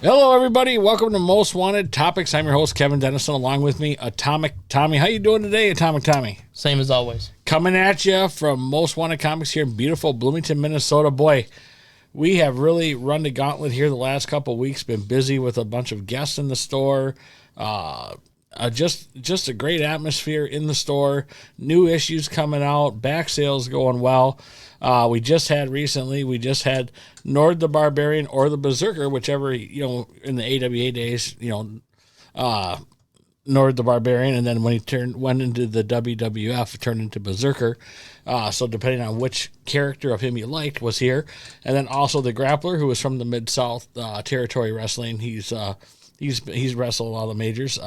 Hello, everybody. Welcome to Most Wanted Topics. I'm your host, Kevin Dennison. Along with me, Atomic Tommy. How you doing today, Atomic Tommy? Same as always. Coming at you from Most Wanted Comics here in beautiful Bloomington, Minnesota. Boy, we have really run the gauntlet here the last couple of weeks. Been busy with a bunch of guests in the store. Just a great atmosphere in the store. New issues coming out. Back sales going well. We just had Nord the Barbarian or the Berserker, whichever, in the AWA days, Nord the Barbarian, and then when he went into the WWF, it turned into Berserker. So depending on which character of him you liked was here. And then also the Grappler, who was from the Mid-South Territory Wrestling. He's wrestled all the majors.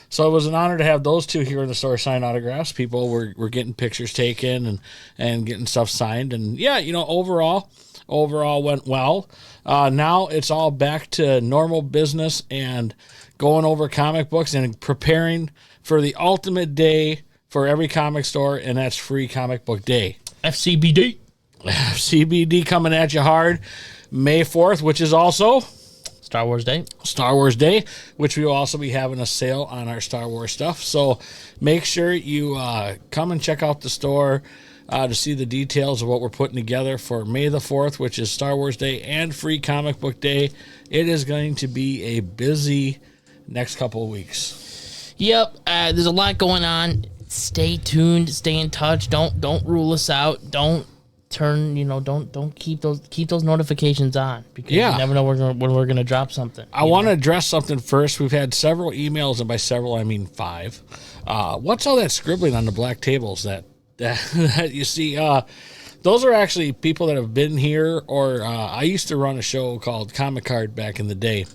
So it was an honor to have those two here in the store sign autographs. People were getting pictures taken and getting stuff signed. And yeah, overall went well. Now it's all back to normal business and going over comic books and preparing for the ultimate day for every comic store, and that's Free Comic Book Day. FCBD. CBD coming at you hard. May 4th, which is also Star Wars Day, which we will also be having a sale on our Star Wars stuff. So make sure you come and check out the store to see the details of what we're putting together for May the 4th, which is Star Wars Day and Free Comic Book Day. It is going to be a busy next couple of weeks. Yep, there's a lot going on. Stay tuned, stay in touch. Don't rule us out. Don't turn, don't keep those notifications on, because you never know when we're gonna drop something. I want to address something first. We've had several emails, and by several I mean 5. What's all that scribbling on the black tables that you see? Those are actually people that have been here, or I used to run a show called Comic Card back in the day.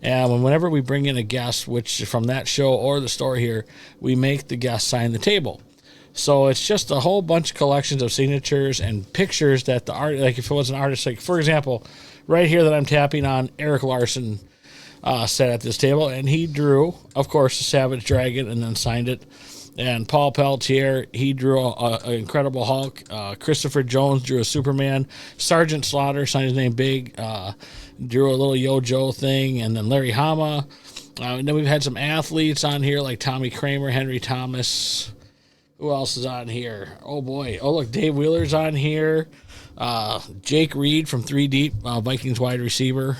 And whenever we bring in a guest, which from that show or the store here, we make the guest sign the table. So it's just a whole bunch of collections of signatures and pictures that the art, like if it was an artist, like for example, right here that I'm tapping on, Eric Larson sat at this table, and he drew, of course, the Savage Dragon and then signed it. And Paul Pelletier, he drew an Incredible Hulk. Christopher Jones drew a Superman. Sergeant Slaughter signed his name big. Drew a little Yo-Joe thing. And then Larry Hama. And then we've had some athletes on here like Tommy Kramer, Henry Thomas. Who else is on here? Oh, boy. Oh, look, Dave Wheeler's on here. Jake Reed from 3 Deep, Vikings wide receiver.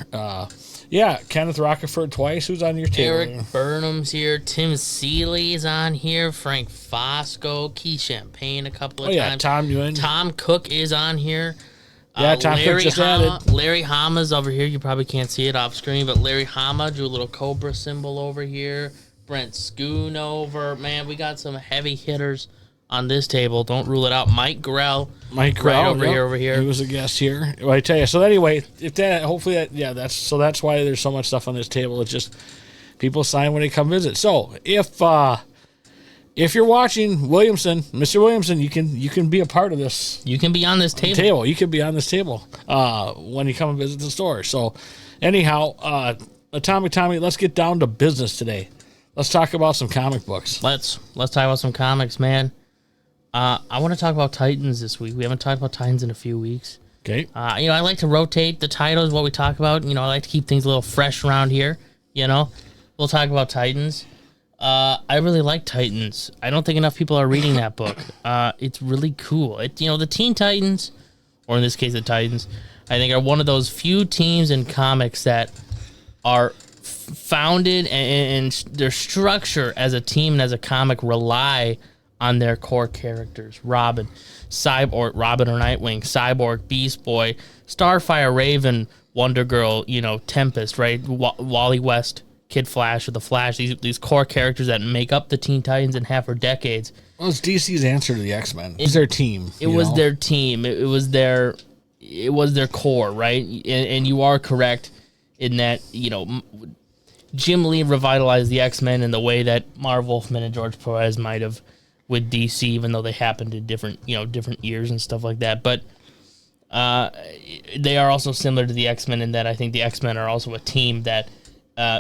Kenneth Rockefeller twice. Who's on your table? Eric Burnham's here. Tim Seeley's on here. Frank Fosco. Key Champagne a couple of times. Tom Ewan. Tom Cook is on here. Tom Cook just added. Larry Hama's over here. You probably can't see it off screen, but Larry Hama drew a little Cobra symbol over here. Brent Schoonover. Man, we got some heavy hitters on this table. Don't rule it out. Mike Grell. Right over here. He was a guest here. Well, I tell you. So anyway, that's why there's so much stuff on this table. It's just people sign when they come visit. So if you're watching Williamson, Mr. Williamson, you can be a part of this. You can be on this table. You can be on this table when you come and visit the store. So anyhow, Atomic Tommy, let's get down to business today. Let's talk about some comic books. Let's talk about some comics, man. I want to talk about Titans this week. We haven't talked about Titans in a few weeks. Okay. I like to rotate the titles, what we talk about. I like to keep things a little fresh around here. We'll talk about Titans. I really like Titans. I don't think enough people are reading that book. It's really cool. The Teen Titans, or in this case the Titans, I think are one of those few teams in comics that are founded and their structure as a team and as a comic rely on their core characters. Robin or Nightwing, Cyborg, Beast Boy, Starfire, Raven, Wonder Girl, Tempest, right? Wally West, Kid Flash, or the Flash, these core characters that make up the Teen Titans and have for decades. Well, it's DC's answer to the X-Men. It was their team. It was their team. It was their core, right? And you are correct in that, Jim Lee revitalized the X-Men in the way that Marv Wolfman and George Perez might have with DC, even though they happened in different years and stuff like that. But they are also similar to the X-Men in that I think the X-Men are also a team that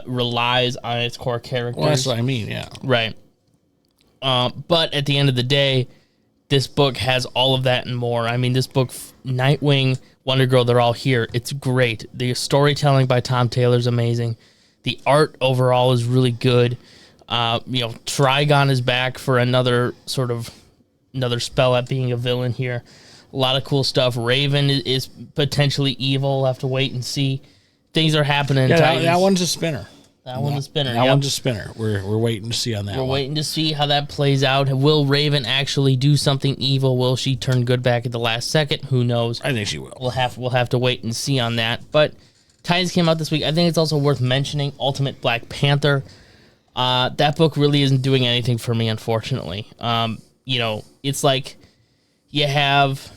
relies on its core characters. Well, that's what I mean, yeah. Right. But at the end of the day, this book has all of that and more. I mean, this book, Nightwing, Wonder Girl, they're all here. It's great. The storytelling by Tom Taylor is amazing. The art overall is really good. Trigon is back for another spell at being a villain here. A lot of cool stuff. Raven is potentially evil. We'll have to wait and see. Things are happening. Yeah, that one's a spinner. That one's a spinner. That one's a spinner. We're waiting to see on that. We're waiting to see how that plays out. Will Raven actually do something evil? Will she turn good back at the last second? Who knows? I think she will. We'll have to wait and see on that. But Titans came out this week. I think it's also worth mentioning Ultimate Black Panther. That book really isn't doing anything for me, unfortunately. It's like you have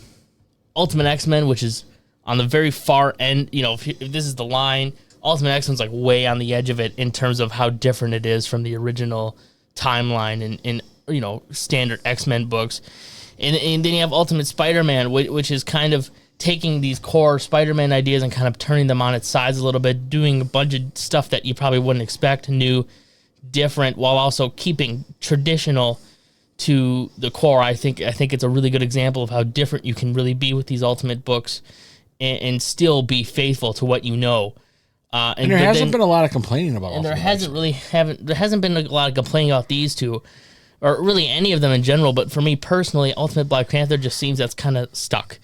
Ultimate X-Men, which is on the very far end. If this is the line, Ultimate X-Men's like way on the edge of it in terms of how different it is from the original timeline in standard X-Men books. And then you have Ultimate Spider-Man, which is kind of taking these core Spider-Man ideas and kind of turning them on its sides a little bit, doing a bunch of stuff that you probably wouldn't expect, new, different, while also keeping traditional to the core. I think it's a really good example of how different you can really be with these Ultimate books and still be faithful to what you know. And there hasn't been a lot of complaining about and there hasn't been a lot of complaining about these two, or really any of them in general. But for me personally, Ultimate Black Panther just seems that's kind of stuck.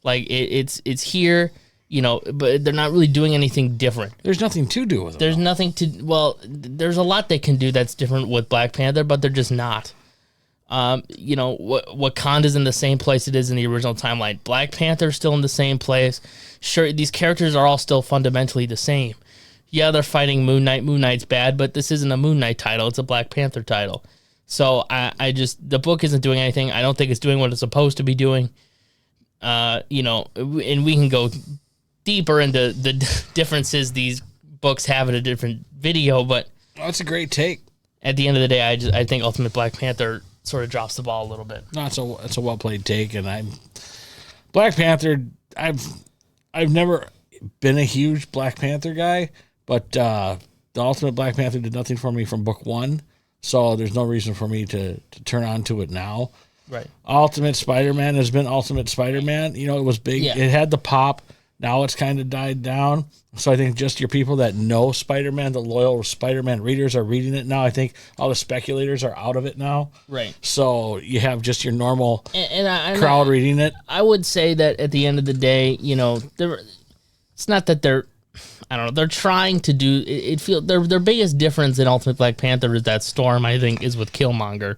Like it's here, but they're not really doing anything different. There's nothing to do with it. There's nothing to. Well, there's a lot they can do that's different with Black Panther, but they're just not. Wakanda's in the same place it is in the original timeline. Black Panther's still in the same place. Sure, these characters are all still fundamentally the same. Yeah, they're fighting Moon Knight. Moon Knight's bad, but this isn't a Moon Knight title. It's a Black Panther title. So the book isn't doing anything. I don't think it's doing what it's supposed to be doing. And we can go deeper into the differences these books have in a different video, but that's a great take. At the end of the day, I think Ultimate Black Panther sort of drops the ball a little bit. No, it's a well played take, and Black Panther. I've never been a huge Black Panther guy, but the Ultimate Black Panther did nothing for me from book one, so there's no reason for me to turn on to it now. Right. Ultimate Spider-Man has been Ultimate Spider-Man. It was big. Yeah. It had the pop. Now it's kind of died down. So I think just your people that know Spider-Man, the loyal Spider-Man readers are reading it now. I think all the speculators are out of it now. Right. So you have just your normal crowd reading it. I would say that at the end of the day, it's not that they're trying to do it. Their biggest difference in Ultimate Black Panther is that Storm, I think, is with Killmonger,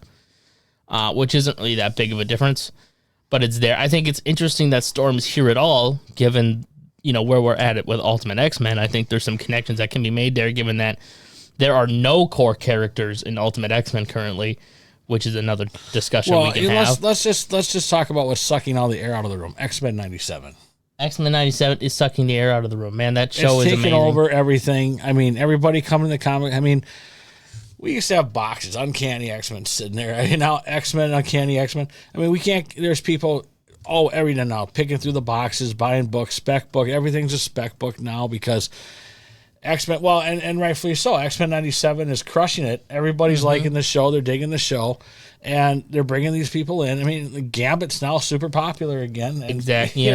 which isn't really that big of a difference, but it's there. I think it's interesting that Storm is here at all, given where we're at it with Ultimate X-Men. I think there's some connections that can be made there, given that there are no core characters in Ultimate X-Men currently, which is another discussion we can have. Let's just talk about what's sucking all the air out of the room. X-Men 97. X-Men 97 is sucking the air out of the room. Man, that show is amazing. It's taking over everything. I mean, everybody coming to the comic. I mean, we used to have boxes, Uncanny X-Men sitting there. Now X-Men, Uncanny X-Men. I mean, we can't. There's people. Every now picking through the boxes, buying books, spec book. Everything's a spec book now because X-Men. Well, and rightfully so. X-Men 97 is crushing it. Everybody's liking the show. They're digging the show, and they're bringing these people in. I mean, Gambit's now super popular again. And, exactly.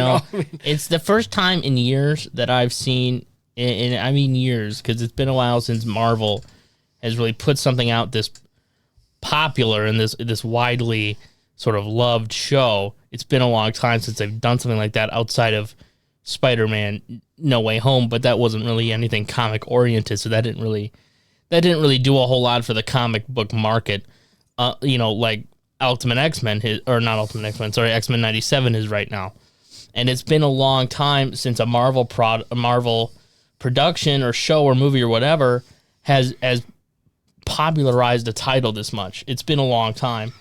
It's the first time in years that I've seen, and I mean years, because it's been a while since Marvel has really put something out this popular and this widely sort of loved show. It's been a long time since they've done something like that outside of Spider-Man No Way Home, but that wasn't really anything comic oriented, so that didn't really do a whole lot for the comic book market. Like Ultimate X-Men, X-Men 97 is right now. And it's been a long time since a Marvel production or show or movie or whatever has popularized a title this much. It's been a long time.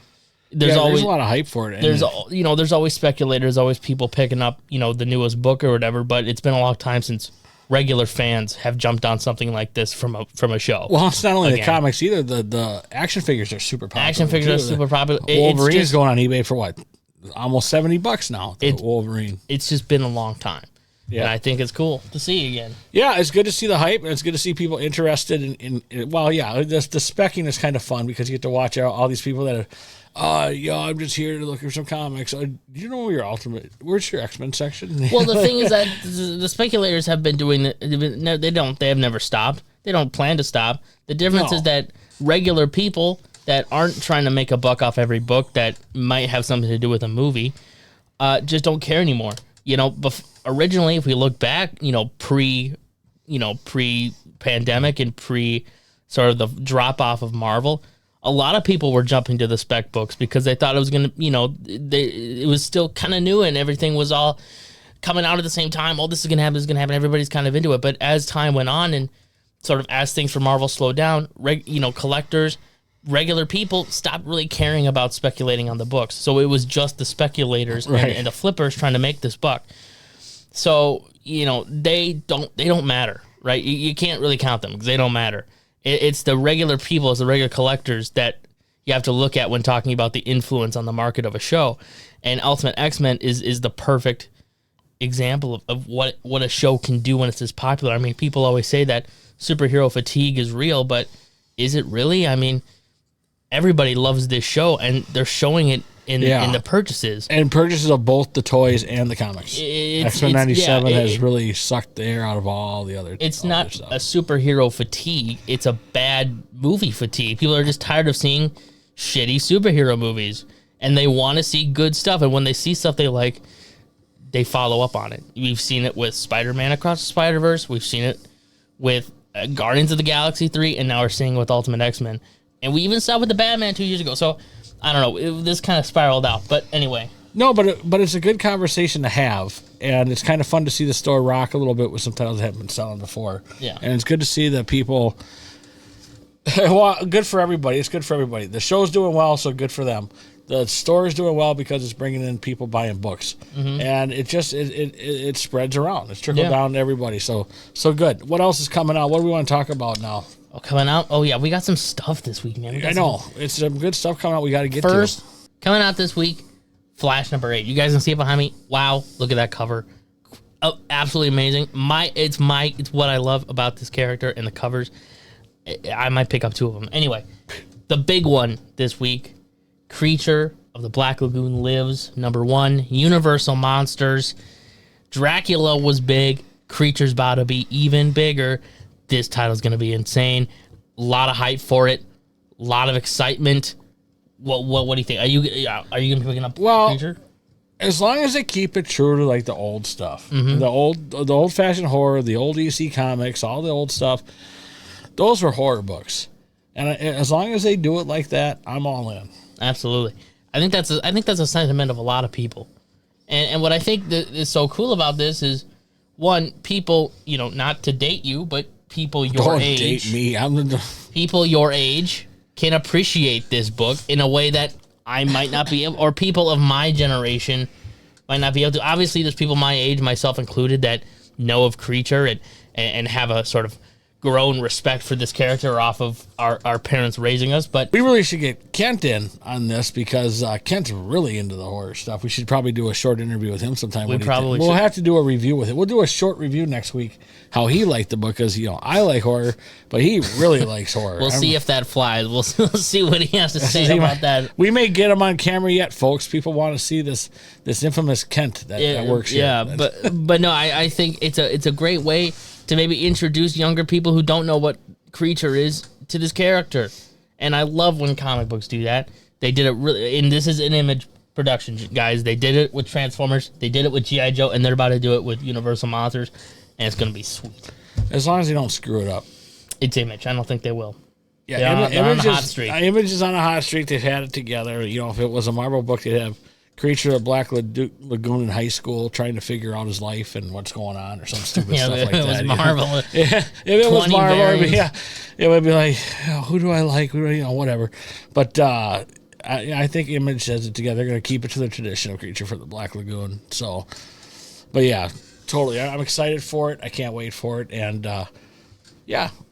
There's always a lot of hype for it. There's always speculators, always people picking up, the newest book or whatever, but it's been a long time since regular fans have jumped on something like this from a show. Well, it's not only the comics either. The action figures are super popular. Action figures are super popular. Wolverine is going on eBay for what? Almost $70 now. Wolverine. It's just been a long time. Yeah. And I think it's cool to see again. Yeah, it's good to see the hype, and it's good to see people interested in the specking is kind of fun because you get to watch all these people that have Yeah, I'm just here to look for some comics. Do you know where's your X-Men section? Well, the thing is that the speculators have been doing it. They have never stopped. They don't plan to stop. The difference is that regular people that aren't trying to make a buck off every book that might have something to do with a movie, just don't care anymore. Originally, if we look back, pre-pandemic and pre sort of the drop off of Marvel, a lot of people were jumping to the spec books because they thought it was going to, it was still kind of new and everything was all coming out at the same time. Oh, this is going to happen, this is going to happen. Everybody's kind of into it. But as time went on and sort of as things for Marvel slowed down, collectors, regular people stopped really caring about speculating on the books. So it was just the speculators and the flippers trying to make this buck. So, they don't matter, right? You can't really count them because they don't matter. It's the regular people, it's the regular collectors that you have to look at when talking about the influence on the market of a show. And Ultimate X-Men is the perfect example of what a show can do when it's this popular. I mean, people always say that superhero fatigue is real, but is it really? I mean, everybody loves this show, and they're showing it in the purchases. And purchases of both the toys and the comics. X-Men 97 has really sucked the air out of all the other It's not a superhero fatigue. It's a bad movie fatigue. People are just tired of seeing shitty superhero movies, and they want to see good stuff. And when they see stuff they like, they follow up on it. We've seen it with Spider-Man Across the Spider-Verse. We've seen it with Guardians of the Galaxy 3, and now we're seeing it with Ultimate X-Men. And we even saw it with the Batman 2 years ago. So, I don't know. This kind of spiraled out. But anyway. No, but it's a good conversation to have. And it's kind of fun to see the store rock a little bit with some titles that haven't been selling before. Yeah. And it's good to see that people... Well, good for everybody. It's good for everybody. The show's doing well, so good for them. The store is doing well because it's bringing in people buying books. Mm-hmm. And it just it spreads around. It's trickled down to everybody. So good. What else is coming out? What do we want to talk about now? Oh, coming out? Oh, yeah. We got some stuff this week, man. I know. It's some good stuff coming out we got to get to. First, coming out this week, Flash number 8. You guys can see it behind me. Wow. Look at that cover. Oh, absolutely amazing. It's what I love about this character and the covers. I might pick up 2 of them. Anyway, the big one this week, Creature of the Black Lagoon Lives, number 1, Universal Monsters. Dracula was big. Creature's about to be even bigger. This title's going to be insane. A lot of hype for it. A lot of excitement. What do you think? Are you going to be picking up Creature? As long as they keep it true to like the old stuff, the old fashioned horror, the old EC comics, all the old stuff. Those were horror books, and as long as they do it like that, I'm all in. Absolutely, I think that's a sentiment of a lot of people, and what I think that is so cool about this is, one, people, not to date you, but people your age. Don't date me. People your age can appreciate this book in a way that I might not be able, or people of my generation might not be able to. Obviously, there's people my age, myself included, that know of Creature and have a sort of grown respect for this character off of our parents raising us. But we really should get Kent in on this because Kent's really into the horror stuff. We should probably do a short interview with him sometime. We'll have to do a review with it. We'll do a short review next week how he liked the book, because I like horror, but he really likes horror. We'll see if that flies. We'll see what he has to say about that. We may get him on camera yet, folks. People want to see this infamous Kent that works here. Yeah, but no, I think it's a great way to maybe introduce younger people who don't know what Creature is to this character. And I love when comic books do that. They did it really, and this is an Image production, guys. They did it with Transformers, they did it with G.I. Joe, and they're about to do it with Universal Monsters, and it's going to be sweet. As long as they don't screw it up. It's Image. I don't think they will. Yeah, they're on a hot streak. Image is on a hot streak. They've had it together. If it was a Marvel book, they'd have Creature of Black Lagoon in high school trying to figure out his life and what's going on, or some stupid stuff like that. It was Marvel. If it was Marvel, it would be like, who do I like? Whatever. But I think Image has it together. They're going to keep it to the tradition of Creature for the Black Lagoon. So, but yeah, totally. I'm excited for it. I can't wait for it. And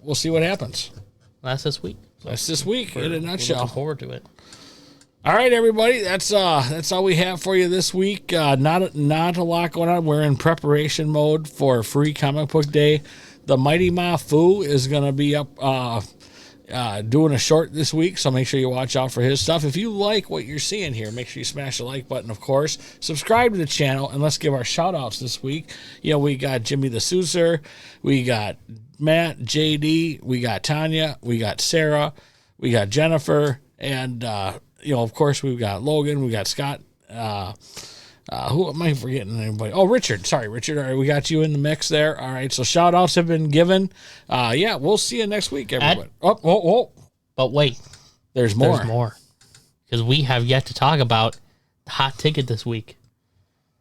we'll see what happens. That's this week. That's this week in a nutshell. Looking forward to it. All right, everybody. That's all we have for you this week. Not a lot going on. We're in preparation mode for Free Comic Book Day. The Mighty Ma Fu is going to be up doing a short this week, so make sure you watch out for his stuff. If you like what you're seeing here, make sure you smash the like button, of course. Subscribe to the channel, and let's give our shout-outs this week. We got Jimmy the Souser, we got Matt, JD, we got Tanya, we got Sarah, we got Jennifer, and, of course, we've got Logan, we got Scott. Who am I forgetting? Anybody? Oh, Richard. Sorry, Richard. All right, we got you in the mix there. All right, so shout-outs have been given. We'll see you next week, everybody. But wait. There's more. There's more. Because we have yet to talk about the hot ticket this week.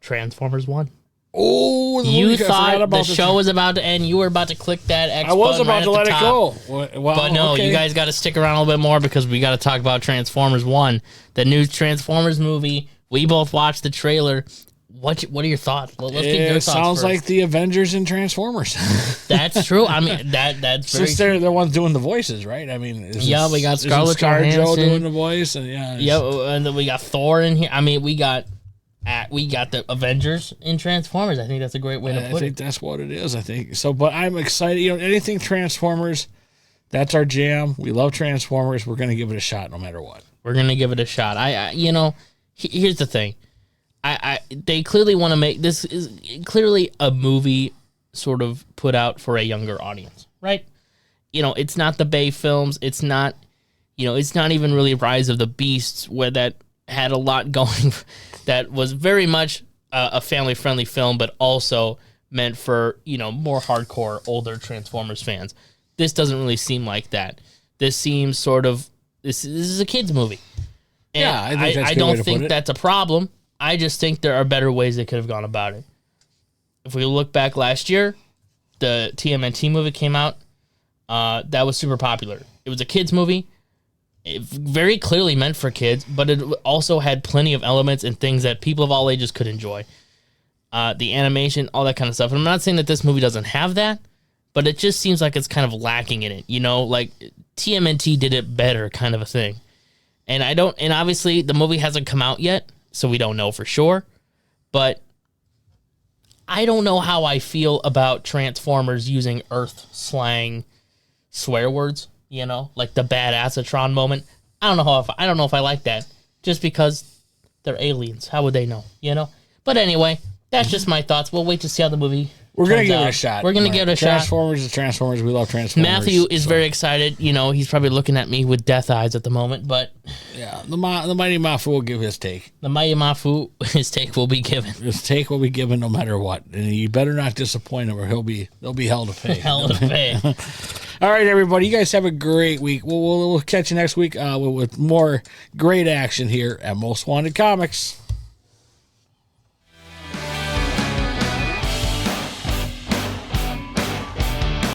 Transformers 1. Oh, you thought the show was about to end. You were about to click that X I was button about right to at let the it top. go. Well, But no, okay. you guys got to stick around a little bit more because we got to talk about Transformers 1, the new Transformers movie. We both watched the trailer. What are your thoughts? Well, let's get your thoughts sounds first. like the Avengers and Transformers. That's true. I mean, that's very Since they're the ones doing the voices, right? I mean, we got Scarlett ScarJo Johansson doing the voice, and and then we got Thor in here. I mean, we got the Avengers in Transformers. I think that's a great way to put it. I think that's what it is. I think so, but I'm excited. Anything Transformers, that's our jam. We love Transformers. We're gonna give it a shot, no matter what. We're gonna give it a shot. Here's the thing. They clearly want to make this is clearly a movie sort of put out for a younger audience, right? It's not the Bay films. It's not, it's not even really Rise of the Beasts, where that had a lot going. That was very much a family-friendly film, but also meant for more hardcore older Transformers fans. This doesn't really seem like that. This seems sort of this is a kids movie. And I think that's a I good way don't to think put it. that's a problem. I just think there are better ways they could have gone about it. If we look back last year, the TMNT movie came out. That was super popular. It was a kids movie. It very clearly meant for kids, but it also had plenty of elements and things that people of all ages could enjoy. The animation, all that kind of stuff. And I'm not saying that this movie doesn't have that, but it just seems like it's kind of lacking in it. Like TMNT did it better, kind of a thing. And obviously the movie hasn't come out yet, so we don't know for sure. But I don't know how I feel about Transformers using Earth slang swear words, like the badassatron moment. I don't know if I like that, just because they're aliens. How would they know, But anyway, that's just my thoughts. We'll wait to see how the movie We're going to turns give it out. a shot. We're going to give it a shot. Transformers is Transformers. We love Transformers. Matthew is very excited. He's probably looking at me with death eyes at the moment, but Yeah, the Mighty Mafu will give his take. the Mighty Mafu, his take will be given. His take will be given no matter what. And you better not disappoint him or they'll be held to pay. Hell of a pay. All right, everybody. You guys have a great week. We'll catch you next week with more great action here at Most Wanted Comics.